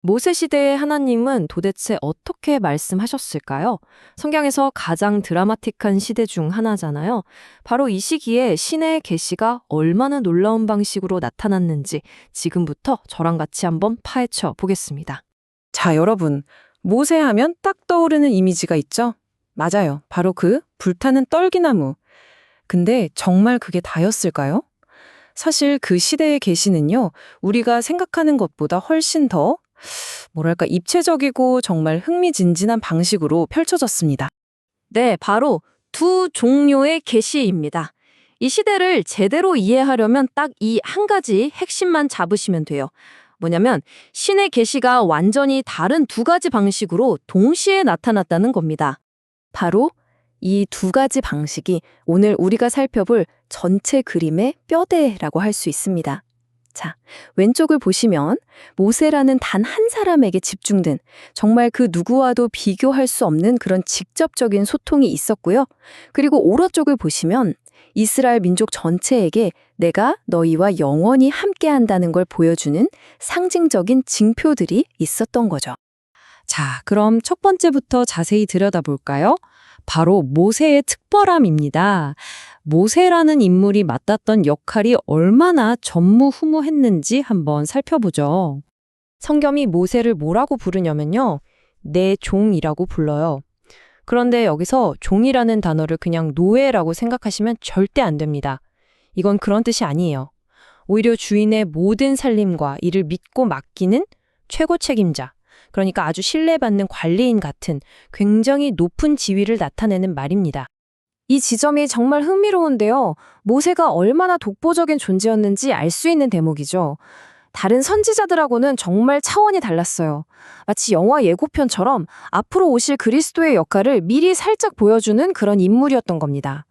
모세 시대의 하나님은 도대체 어떻게 말씀하셨을까요? 성경에서 가장 드라마틱한 시대 중 하나잖아요. 바로 이 시기에 신의 계시가 얼마나 놀라운 방식으로 나타났는지 지금부터 저랑 같이 한번 파헤쳐 보겠습니다. 자, 여러분. 모세하면 딱 떠오르는 이미지가 있죠? 맞아요. 바로 그 불타는 떨기나무. 근데 정말 그게 다였을까요? 사실 그 시대의 계시는요, 우리가 생각하는 것보다 훨씬 더, 입체적이고 정말 흥미진진한 방식으로 펼쳐졌습니다. 네, 바로 두 종류의 계시입니다. 이 시대를 제대로 이해하려면 딱 이 한 가지 핵심만 잡으시면 돼요. 뭐냐면 신의 계시가 완전히 다른 두 가지 방식으로 동시에 나타났다는 겁니다. 바로 이 두 가지 방식이 오늘 우리가 살펴볼 전체 그림의 뼈대라고 할 수 있습니다. 자, 왼쪽을 보시면 모세라는 단 한 사람에게 집중된 정말 그 누구와도 비교할 수 없는 그런 직접적인 소통이 있었고요. 그리고 오른쪽을 보시면 이스라엘 민족 전체에게 내가 너희와 영원히 함께한다는 걸 보여주는 상징적인 징표들이 있었던 거죠. 자, 그럼 첫 번째부터 자세히 들여다볼까요? 바로 모세의 특별함입니다. 모세라는 인물이 맡았던 역할이 얼마나 전무후무했는지 한번 살펴보죠. 성경이 모세를 뭐라고 부르냐면요. 내 종이라고 불러요. 그런데 여기서 종이라는 단어를 그냥 노예라고 생각하시면 절대 안 됩니다. 이건 그런 뜻이 아니에요. 오히려 주인의 모든 살림과 이를 믿고 맡기는 최고 책임자, 그러니까 아주 신뢰받는 관리인 같은 굉장히 높은 지위를 나타내는 말입니다. 이 지점이 정말 흥미로운데요. 모세가 얼마나 독보적인 존재였는지 알 수 있는 대목이죠. 다른 선지자들하고는 정말 차원이 달랐어요. 마치 영화 예고편처럼 앞으로 오실 그리스도의 역할을 미리 살짝 보여주는 그런 인물이었던 겁니다.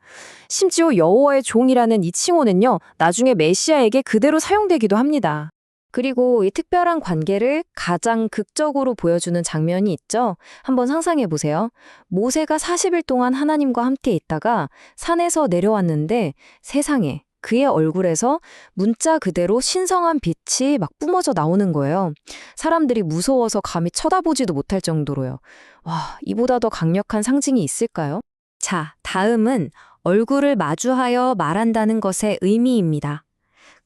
심지어 여호와의 종이라는 이 칭호는요, 나중에 메시아에게 그대로 사용되기도 합니다. 그리고 이 특별한 관계를 가장 극적으로 보여주는 장면이 있죠. 한번 상상해 보세요. 모세가 40일 동안 하나님과 함께 있다가 산에서 내려왔는데 세상에 그의 얼굴에서 문자 그대로 신성한 빛이 막 뿜어져 나오는 거예요. 사람들이 무서워서 감히 쳐다보지도 못할 정도로요. 와, 이보다 더 강력한 상징이 있을까요? 자, 다음은 얼굴을 마주하여 말한다는 것의 의미입니다.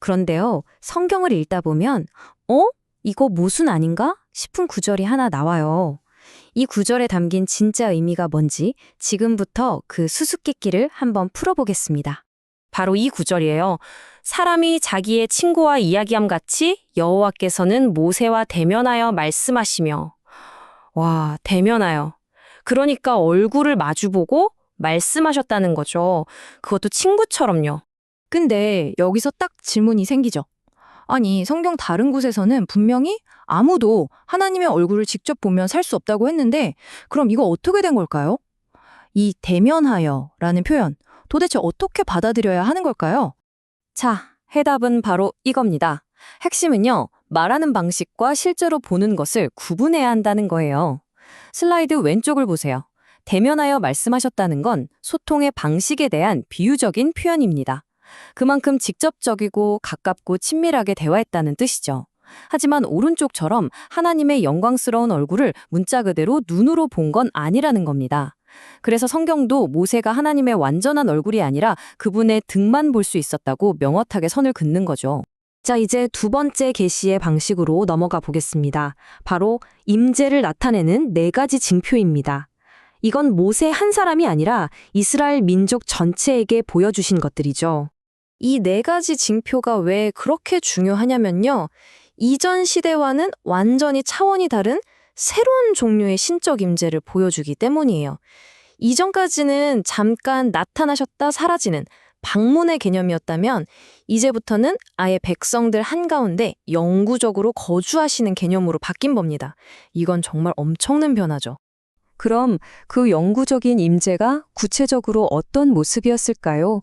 그런데요, 성경을 읽다 보면 이거 모순 아닌가? 싶은 구절이 하나 나와요. 이 구절에 담긴 진짜 의미가 뭔지 지금부터 그 수수께끼를 한번 풀어보겠습니다. 바로 이 구절이에요. 사람이 자기의 친구와 이야기함 같이 여호와께서는 모세와 대면하여 말씀하시며. 와, 대면하여. 그러니까 얼굴을 마주보고 말씀하셨다는 거죠. 그것도 친구처럼요. 근데 여기서 딱 질문이 생기죠. 아니, 성경 다른 곳에서는 분명히 아무도 하나님의 얼굴을 직접 보면 살 수 없다고 했는데 그럼 이거 어떻게 된 걸까요? 이 대면하여라는 표현, 도대체 어떻게 받아들여야 하는 걸까요? 자, 해답은 바로 이겁니다. 핵심은요, 말하는 방식과 실제로 보는 것을 구분해야 한다는 거예요. 슬라이드 왼쪽을 보세요. 대면하여 말씀하셨다는 건 소통의 방식에 대한 비유적인 표현입니다. 그만큼 직접적이고 가깝고 친밀하게 대화했다는 뜻이죠. 하지만 오른쪽처럼 하나님의 영광스러운 얼굴을 문자 그대로 눈으로 본 건 아니라는 겁니다. 그래서 성경도 모세가 하나님의 완전한 얼굴이 아니라 그분의 등만 볼 수 있었다고 명확하게 선을 긋는 거죠. 자, 이제 두 번째 계시의 방식으로 넘어가 보겠습니다. 바로 임재를 나타내는 네 가지 징표입니다. 이건 모세 한 사람이 아니라 이스라엘 민족 전체에게 보여주신 것들이죠. 이 네 가지 징표가 왜 그렇게 중요하냐면요. 이전 시대와는 완전히 차원이 다른 새로운 종류의 신적 임재를 보여주기 때문이에요. 이전까지는 잠깐 나타나셨다 사라지는 방문의 개념이었다면 이제부터는 아예 백성들 한가운데 영구적으로 거주하시는 개념으로 바뀐 겁니다. 이건 정말 엄청난 변화죠. 그럼 그 영구적인 임재가 구체적으로 어떤 모습이었을까요?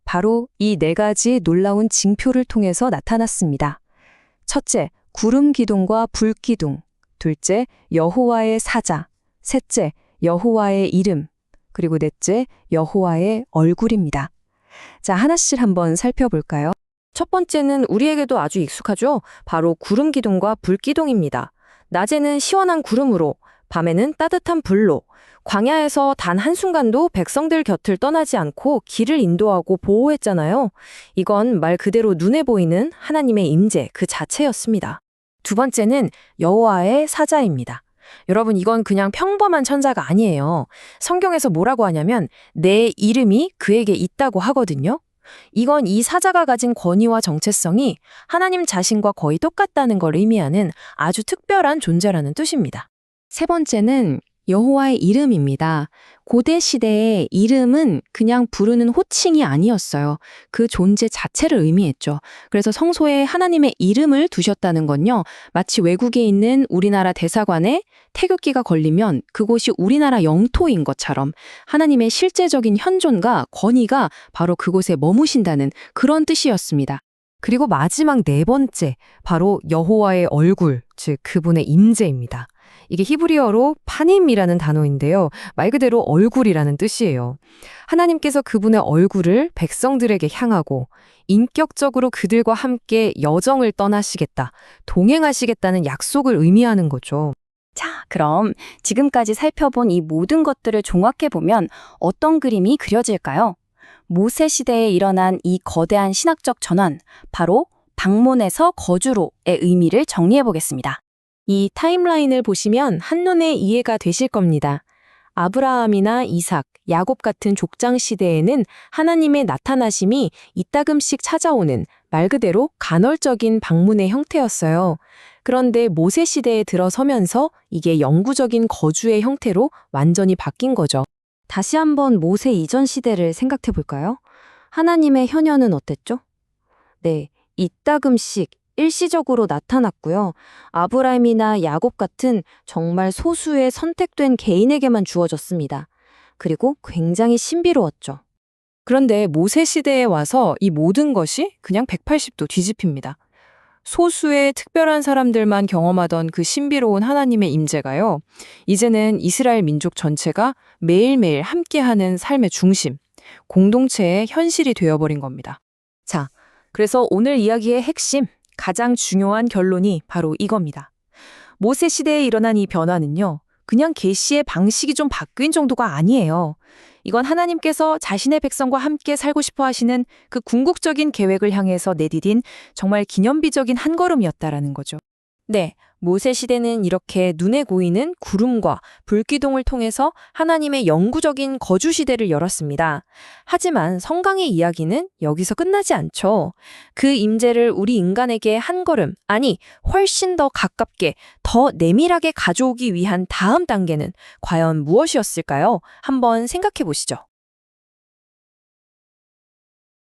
바로 이 네 가지 놀라운 징표를 통해서 나타났습니다. 첫째, 구름 기둥과 불 기둥. 둘째, 여호와의 사자. 셋째, 여호와의 이름. 그리고 넷째, 여호와의 얼굴입니다. 자, 하나씩 한번 살펴볼까요? 첫 번째는 우리에게도 아주 익숙하죠? 바로 구름 기둥과 불 기둥입니다. 낮에는 시원한 구름으로, 밤에는 따뜻한 불로, 광야에서 단 한순간도 백성들 곁을 떠나지 않고 길을 인도하고 보호했잖아요. 이건 말 그대로 눈에 보이는 하나님의 임재 그 자체였습니다. 두 번째는 여호와의 사자입니다. 여러분, 이건 그냥 평범한 천사가 아니에요. 성경에서 뭐라고 하냐면 내 이름이 그에게 있다고 하거든요. 이건 이 사자가 가진 권위와 정체성이 하나님 자신과 거의 똑같다는 걸 의미하는 아주 특별한 존재라는 뜻입니다. 세 번째는 여호와의 이름입니다. 고대 시대의 이름은 그냥 부르는 호칭이 아니었어요. 그 존재 자체를 의미했죠. 그래서 성소에 하나님의 이름을 두셨다는 건요, 마치 외국에 있는 우리나라 대사관에 태극기가 걸리면 그곳이 우리나라 영토인 것처럼 하나님의 실제적인 현존과 권위가 바로 그곳에 머무신다는 그런 뜻이었습니다. 그리고 마지막 네 번째, 바로 여호와의 얼굴, 즉 그분의 임재입니다. 이게 히브리어로 파님이라는 단어인데요. 말 그대로 얼굴이라는 뜻이에요. 하나님께서 그분의 얼굴을 백성들에게 향하고 인격적으로 그들과 함께 여정을 떠나시겠다, 동행하시겠다는 약속을 의미하는 거죠. 자, 그럼 지금까지 살펴본 이 모든 것들을 종합해보면 어떤 그림이 그려질까요? 모세 시대에 일어난 이 거대한 신학적 전환, 바로 방몬에서 거주로의 의미를 정리해보겠습니다. 이 타임라인을 보시면 한눈에 이해가 되실 겁니다. 아브라함이나 이삭, 야곱 같은 족장 시대에는 하나님의 나타나심이 이따금씩 찾아오는 말 그대로 간헐적인 방문의 형태였어요. 그런데 모세 시대에 들어서면서 이게 영구적인 거주의 형태로 완전히 바뀐 거죠. 다시 한번 모세 이전 시대를 생각해 볼까요? 하나님의 현현은 어땠죠? 네, 이따금씩 일시적으로 나타났고요. 아브라함이나 야곱 같은 정말 소수의 선택된 개인에게만 주어졌습니다. 그리고 굉장히 신비로웠죠. 그런데 모세 시대에 와서 이 모든 것이 그냥 180도 뒤집힙니다. 소수의 특별한 사람들만 경험하던 그 신비로운 하나님의 임재가요, 이제는 이스라엘 민족 전체가 매일매일 함께하는 삶의 중심, 공동체의 현실이 되어버린 겁니다. 자, 그래서 오늘 이야기의 핵심, 가장 중요한 결론이 바로 이겁니다. 모세 시대에 일어난 이 변화는요, 그냥 계시의 방식이 좀 바뀐 정도가 아니에요. 이건 하나님께서 자신의 백성과 함께 살고 싶어 하시는 그 궁극적인 계획을 향해서 내디딘 정말 기념비적인 한 걸음이었다라는 거죠. 네, 모세 시대는 이렇게 눈에 보이는 구름과 불기둥을 통해서 하나님의 영구적인 거주 시대를 열었습니다. 하지만 성강의 이야기는 여기서 끝나지 않죠. 그 임재를 우리 인간에게 한 걸음, 아니 훨씬 더 가깝게, 더 내밀하게 가져오기 위한 다음 단계는 과연 무엇이었을까요? 한번 생각해 보시죠.